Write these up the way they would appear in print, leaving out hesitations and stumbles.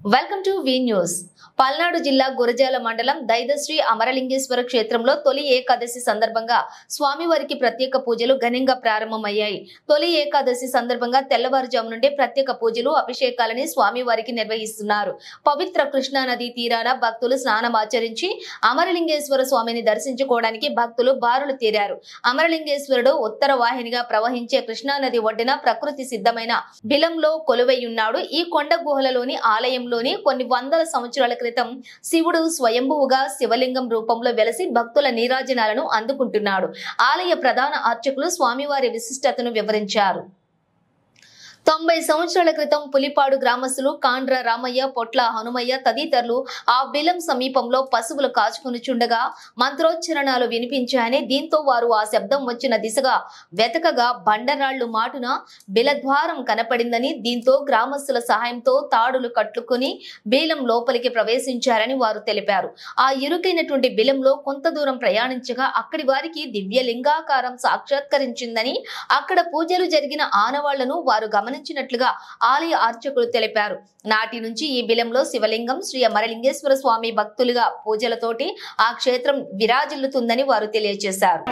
Welcome to V news. Palnadu జిల్లా గురజాల మండలం దైదశ్రీ అమరలింగేశ్వర క్షేత్రంలో తొలి ఏకాదశి సందర్భంగా స్వామివారికి ప్రత్యేక పూజలు ఘనంగా ప్రారంభమయ్యాయి. తొలి ఏకాదశి సందర్భంగా తెల్లవారుజాము నుండి ప్రత్యేక పూజలు, అభిషేకాలని స్వామివారికి నిర్వహిస్తున్నారు. పవిత్ర కృష్ణా నది తీరాన భక్తులు స్నానమాచరించి అమరలింగేశ్వర స్వామిని దర్శించుకోవడానికి భక్తులు బారులు తీరారు. అమరలింగేశ్వరుడు ఉత్తర వాహినిగా ప్రవహించే కృష్ణా నది ఒడ్డున ప్రకృతి సిద్ధమైన బిలంలో కొలువై ఉన్నాడు. ఈ కొండ గుహలలోని ఆలయంలో కొన్ని వందల సంవత్సరాల క్రితం శివుడు స్వయంభువుగా శివలింగం రూపంలో వెలసి భక్తుల నీరాజనాలను అందుకుంటున్నాడు. ఆలయ ప్రధాన అర్చకులు స్వామివారి విశిష్టతను వివరించారు. 90 సంవత్సరాల క్రితం పులిపాడు గ్రామస్తులు కాండ్ర రామయ్య, పొట్ల హనుమయ్య తదితరులు ఆ బిలం సమీపంలో పశువులు కాచుకునిచుండగా మంత్రోచ్చరణాలు వినిపించాయని, దీంతో వారు ఆ శబ్దం వచ్చిన దిశగా వెతకగా బండరాళ్లు మాటున బిలద్వారం కనపడిందని, దీంతో గ్రామస్తుల సహాయంతో తాడులు కట్టుకుని బిలం లోపలికి ప్రవేశించారని వారు తెలిపారు. ఆ ఇరుకైనటువంటి బిలంలో కొంత దూరం ప్రయాణించగా అక్కడి వారికి దివ్యలింగాకారం సాక్షాత్కరించిందని, అక్కడ పూజలు జరిగిన ఆనవాళ్లను వారు గమనించినట్లుగా ఆలయ అర్చకులు తెలిపారు. నాటి నుంచి ఈ బిలంలో శివలింగం, శ్రీ అమరలింగేశ్వర స్వామి భక్తులుగా పూజలతోటి ఆ క్షేత్రం విరాజిల్లుతుందని వారు తెలియజేశారు.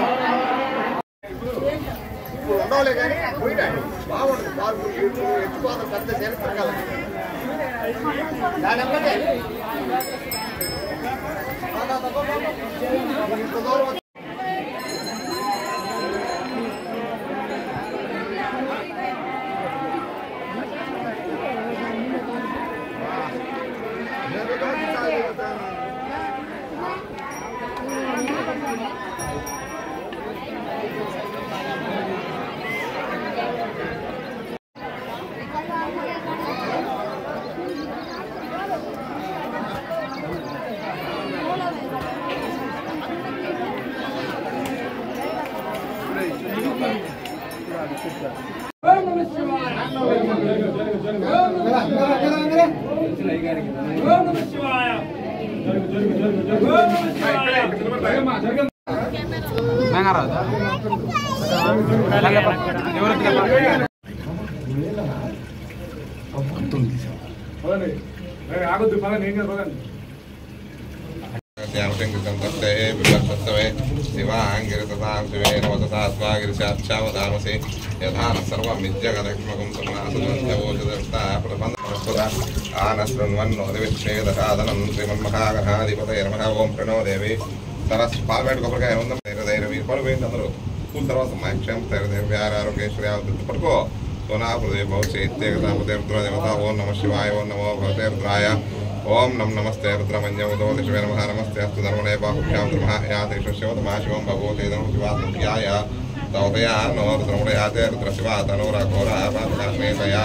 ఓం ప్రణో దేవి సరస్ పాల్పేట కొబ్బరికాయ ఉందా మీరు పడిపోయింది అందరూ పూల తర్వాత మాక్షేమ తైరదేవి ఆరోగ్యేశ్వరి పడుకో సోనా హృదయ భౌత్యేకతాపదేవత ఓం నమ శివాయ ఓం నమో భగవతే రుద్రాయ ఓం నమ నమస్తే రుద్రమన్యముదో శివే నమః నమస్తే అస్తు ధర్మణే బాహుభ్యాం ధర్మః యాదేశ శివతమా శివం భగవతే ధర్మ శివాత్మఖ్యాయ తౌతయా నో రుద్రముడయాతే రుద్ర శివ తనోర ఘోర పాతకాస్మే దయా